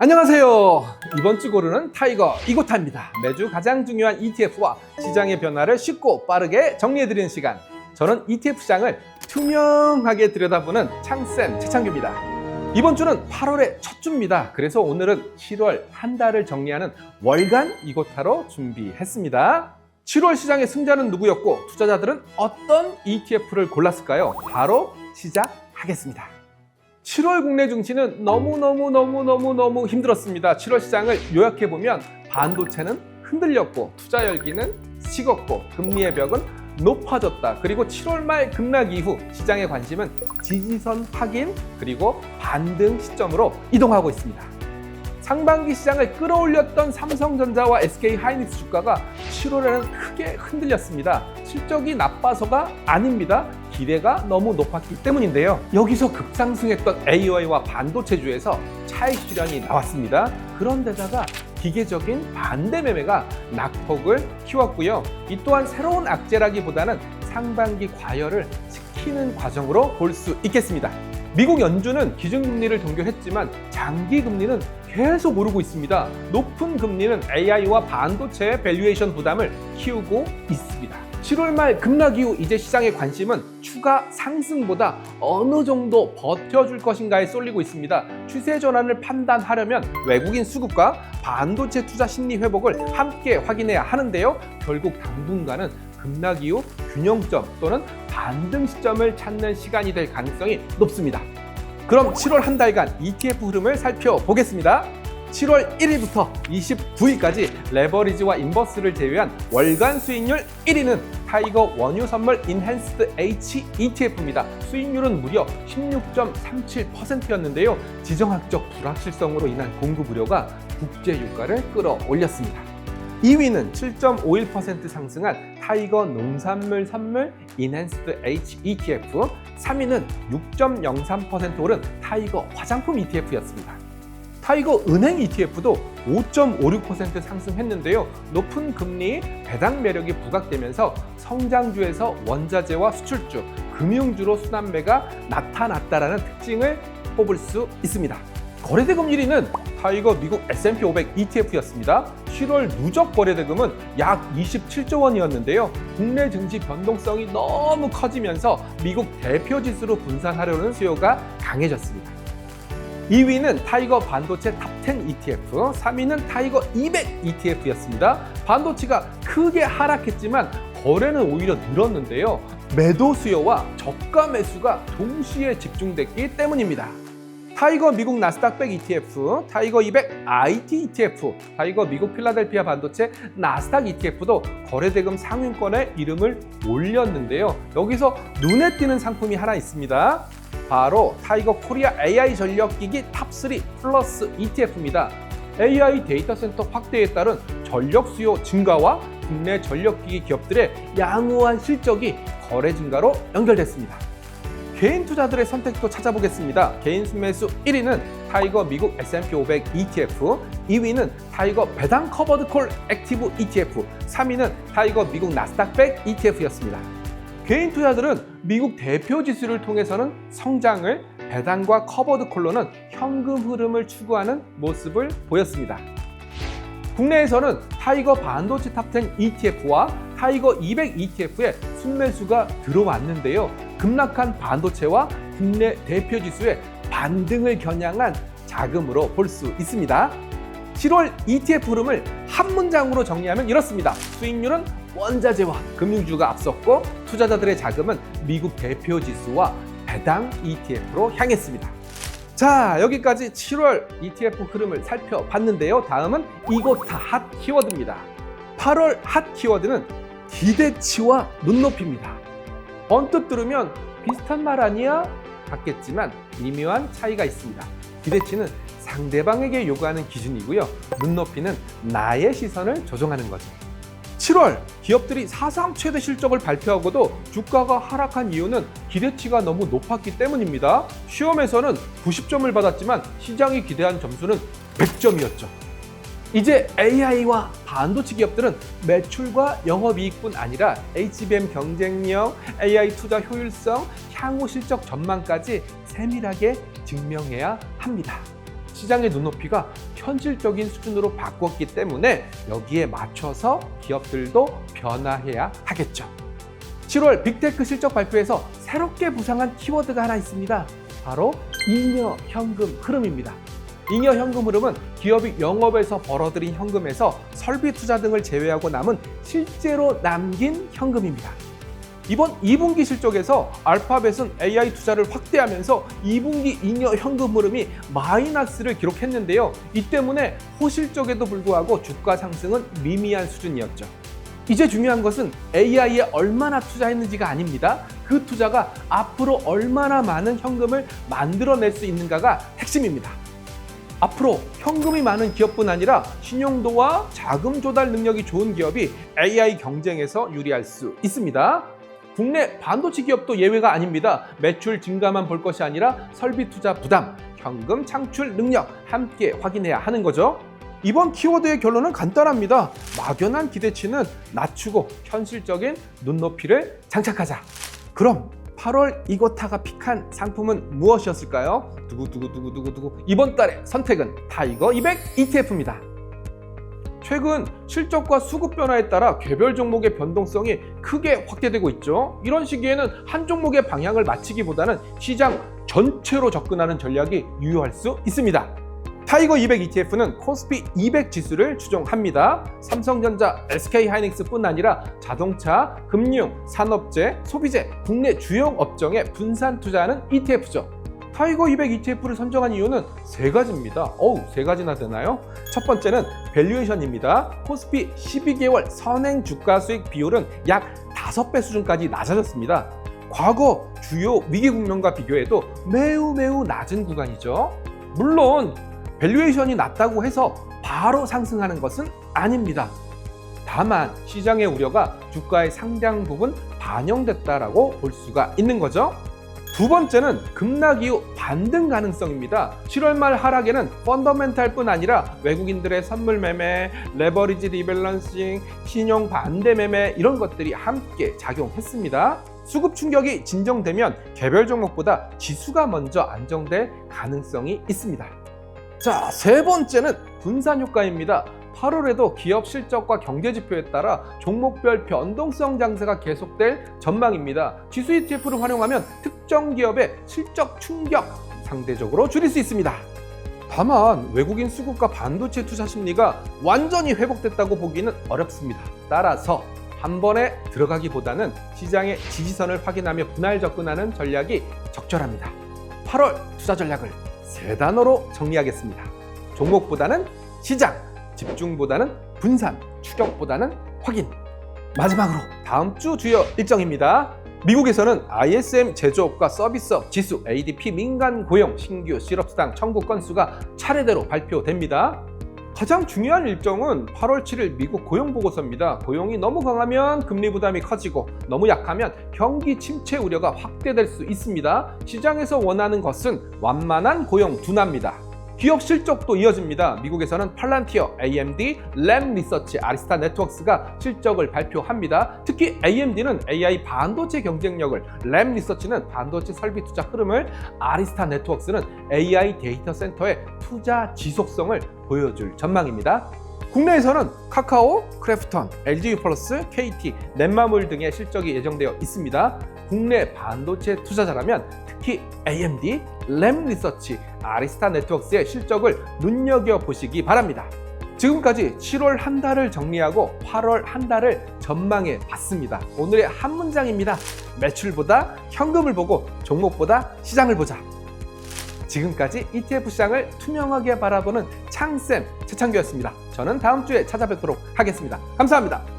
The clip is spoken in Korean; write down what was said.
안녕하세요. 이번 주 고르는 타이거 이고타입니다. 매주 가장 중요한 ETF와 시장의 변화를 쉽고 빠르게 정리해드리는 시간. 저는 ETF 시장을 투명하게 들여다보는 창쌤 최창규입니다. 이번 주는 8월의 첫 주입니다. 그래서 오늘은 7월 한 달을 정리하는 월간 이고타로 준비했습니다. 7월 시장의 승자는 누구였고 투자자들은 어떤 ETF를 골랐을까요? 바로 시작하겠습니다. 7월 국내 증시는 너무 힘들었습니다. 7월 시장을 요약해보면 반도체는 흔들렸고 투자 열기는 식었고 금리의 벽은 높아졌다. 그리고 7월 말 급락 이후 시장의 관심은 지지선 확인 그리고 반등 시점으로 이동하고 있습니다. 상반기 시장을 끌어올렸던 삼성전자와 SK하이닉스 주가가 7월에는 크게 흔들렸습니다. 실적이 나빠서가 아닙니다. 기대가 너무 높았기 때문인데요. 여기서 급상승했던 AI와 반도체주에서 차익 실현이 나왔습니다. 그런데다가 기계적인 반대 매매가 낙폭을 키웠고요. 이 또한 새로운 악재라기보다는 상반기 과열을 시키는 과정으로 볼 수 있겠습니다. 미국 연준은 기준금리를 동결했지만 장기금리는 계속 오르고 있습니다. 높은 금리는 AI와 반도체의 밸류에이션 부담을 키우고 있습니다. 7월 말 급락 이후 이제 시장의 관심은 추가 상승보다 어느 정도 버텨줄 것인가에 쏠리고 있습니다. 추세 전환을 판단하려면 외국인 수급과 반도체 투자 심리 회복을 함께 확인해야 하는데요. 결국 당분간은 급락 이후 균형점 또는 반등 시점을 찾는 시간이 될 가능성이 높습니다. 그럼 7월 한 달간 ETF 흐름을 살펴보겠습니다. 7월 1일부터 29일까지 레버리지와 인버스를 제외한 월간 수익률 1위는 타이거 원유 선물 인핸스드 H ETF입니다. 수익률은 무려 16.37%였는데요. 지정학적 불확실성으로 인한 공급 우려가 국제 유가를 끌어올렸습니다. 2위는 7.51% 상승한 타이거 농산물 선물 인핸스드 H ETF, 3위는 6.03% 오른 타이거 화장품 ETF였습니다. 타이거 은행 ETF도 5.56% 상승했는데요. 높은 금리 배당 매력이 부각되면서 성장주에서 원자재와 수출주, 금융주로 순환매가 나타났다라는 특징을 뽑을 수 있습니다. 거래대금 1위는 타이거 미국 S&P 500 ETF였습니다. 7월 누적 거래대금은 약 27조 원이었는데요. 국내 증시 변동성이 너무 커지면서 미국 대표 지수로 분산하려는 수요가 강해졌습니다. 2위는 타이거 반도체 탑10 ETF, 3위는 타이거 200 ETF였습니다. 반도체가 크게 하락했지만 거래는 오히려 늘었는데요. 매도 수요와 저가 매수가 동시에 집중됐기 때문입니다. 타이거 미국 나스닥 100 ETF, 타이거 200 IT ETF, 타이거 미국 필라델피아 반도체 나스닥 ETF도 거래대금 상위권에 이름을 올렸는데요. 여기서 눈에 띄는 상품이 하나 있습니다. 바로 타이거 코리아 AI 전력기기 탑3 플러스 ETF입니다. AI 데이터 센터 확대에 따른 전력 수요 증가와 국내 전력기기 기업들의 양호한 실적이 거래 증가로 연결됐습니다. 개인 투자들의 선택도 찾아보겠습니다. 개인 순매수 1위는 타이거 미국 S&P 500 ETF, 2위는 타이거 배당 커버드 콜 액티브 ETF, 3위는 타이거 미국 나스닥 100 ETF였습니다. 개인 투자들은 미국 대표 지수를 통해서는 성장을, 배당과 커버드 콜로는 현금 흐름을 추구하는 모습을 보였습니다. 국내에서는 타이거 반도체 탑10 ETF와 타이거 200 ETF에 순매수가 들어왔는데요. 급락한 반도체와 국내 대표 지수의 반등을 겨냥한 자금으로 볼 수 있습니다. 7월 ETF 흐름을 한 문장으로 정리하면 이렇습니다. 수익률은 원자재와 금융주가 앞섰고 투자자들의 자금은 미국 대표 지수와 배당 ETF로 향했습니다. 자, 여기까지 7월 ETF 흐름을 살펴봤는데요. 다음은 이고타 핫 키워드입니다. 8월 핫 키워드는 기대치와 눈높이입니다. 언뜻 들으면 비슷한 말 아니야? 같겠지만 미묘한 차이가 있습니다. 기대치는 상대방에게 요구하는 기준이고요. 눈높이는 나의 시선을 조정하는 거죠. 7월 기업들이 사상 최대 실적을 발표하고도 주가가 하락한 이유는 기대치가 너무 높았기 때문입니다. 시험에서는 90점을 받았지만 시장이 기대한 점수는 100점이었죠. 이제 AI와 반도체 기업들은 매출과 영업이익뿐 아니라 HBM 경쟁력, AI 투자 효율성, 향후 실적 전망까지 세밀하게 증명해야 합니다. 시장의 눈높이가 현실적인 수준으로 바꿨기 때문에 여기에 맞춰서 기업들도 변화해야 하겠죠. 7월 빅테크 실적 발표에서 새롭게 부상한 키워드가 하나 있습니다. 바로 잉여 현금 흐름입니다. 잉여 현금 흐름은 기업이 영업에서 벌어들인 현금에서 설비 투자 등을 제외하고 남은 실제로 남긴 현금입니다. 이번 2분기 실적에서 알파벳은 AI 투자를 확대하면서 2분기 잉여 현금 흐름이 마이너스를 기록했는데요. 이 때문에 호실적에도 불구하고 주가 상승은 미미한 수준이었죠. 이제 중요한 것은 AI에 얼마나 투자했는지가 아닙니다. 그 투자가 앞으로 얼마나 많은 현금을 만들어낼 수 있는가가 핵심입니다. 앞으로 현금이 많은 기업뿐 아니라 신용도와 자금 조달 능력이 좋은 기업이 AI 경쟁에서 유리할 수 있습니다. 국내 반도체 기업도 예외가 아닙니다. 매출 증가만 볼 것이 아니라 설비 투자 부담, 현금 창출 능력 함께 확인해야 하는 거죠. 이번 키워드의 결론은 간단합니다. 막연한 기대치는 낮추고 현실적인 눈높이를 장착하자. 그럼 8월 이거타가 픽한 상품은 무엇이었을까요? 두구두구두구두구두구. 이번 달의 선택은 타이거 200 ETF입니다. 최근 실적과 수급 변화에 따라 개별 종목의 변동성이 크게 확대되고 있죠. 이런 시기에는 한 종목의 방향을 맞추기보다는 시장 전체로 접근하는 전략이 유효할 수 있습니다. 타이거 200 ETF는 코스피 200 지수를 추종합니다. 삼성전자, SK하이닉스뿐 아니라 자동차, 금융, 산업재, 소비재, 국내 주요 업종에 분산 투자하는 ETF죠. 타이거 200 ETF를 선정한 이유는 세 가지입니다. 세 가지나 되나요? 첫 번째는 밸류에이션입니다. 코스피 12개월 선행 주가 수익 비율은 약 5배 수준까지 낮아졌습니다. 과거 주요 위기 국면과 비교해도 매우 낮은 구간이죠. 물론 밸류에이션이 낮다고 해서 바로 상승하는 것은 아닙니다. 다만 시장의 우려가 주가의 상당 부분 반영됐다라고 볼 수가 있는 거죠. 두 번째는 급락 이후 반등 가능성입니다. 7월 말 하락에는 펀더멘탈뿐 아니라 외국인들의 선물 매매, 레버리지 리밸런싱, 신용 반대 매매 이런 것들이 함께 작용했습니다. 수급 충격이 진정되면 개별 종목보다 지수가 먼저 안정될 가능성이 있습니다. 자, 세 번째는 분산 효과입니다. 8월에도 기업 실적과 경제 지표에 따라 종목별 변동성 장세가 계속될 전망입니다. 지수 ETF를 활용하면 특정 기업의 실적 충격 상대적으로 줄일 수 있습니다. 다만 외국인 수급과 반도체 투자 심리가 완전히 회복됐다고 보기는 어렵습니다. 따라서 한 번에 들어가기보다는 시장의 지지선을 확인하며 분할 접근하는 전략이 적절합니다. 8월 투자 전략을 세 단어로 정리하겠습니다. 종목보다는 시장, 집중보다는 분산, 추격보다는 확인. 마지막으로 다음 주 주요 일정입니다. 미국에서는 ISM 제조업과 서비스업 지수, ADP 민간 고용, 신규 실업수당 청구 건수가 차례대로 발표됩니다. 가장 중요한 일정은 8월 7일 미국 고용보고서입니다. 고용이 너무 강하면 금리 부담이 커지고 너무 약하면 경기 침체 우려가 확대될 수 있습니다. 시장에서 원하는 것은 완만한 고용 둔화입니다. 기업 실적도 이어집니다. 미국에서는 팔란티어, AMD, 램 리서치, 아리스타 네트워크스가 실적을 발표합니다. 특히 AMD는 AI 반도체 경쟁력을, 램 리서치는 반도체 설비 투자 흐름을, 아리스타 네트워크스는 AI 데이터 센터의 투자 지속성을 보여줄 전망입니다. 국내에서는 카카오, 크래프톤, LG유플러스, KT, 넷마물 등의 실적이 예정되어 있습니다. 국내 반도체 투자자라면 특히 AMD, 램 리서치, 아리스타 네트워크스의 실적을 눈여겨보시기 바랍니다. 지금까지 7월 한 달을 정리하고 8월 한 달을 전망해 봤습니다. 오늘의 한 문장입니다. 매출보다 현금을 보고 종목보다 시장을 보자. 지금까지 ETF 시장을 투명하게 바라보는 창쌤 최창규였습니다. 저는 다음 주에 찾아뵙도록 하겠습니다. 감사합니다.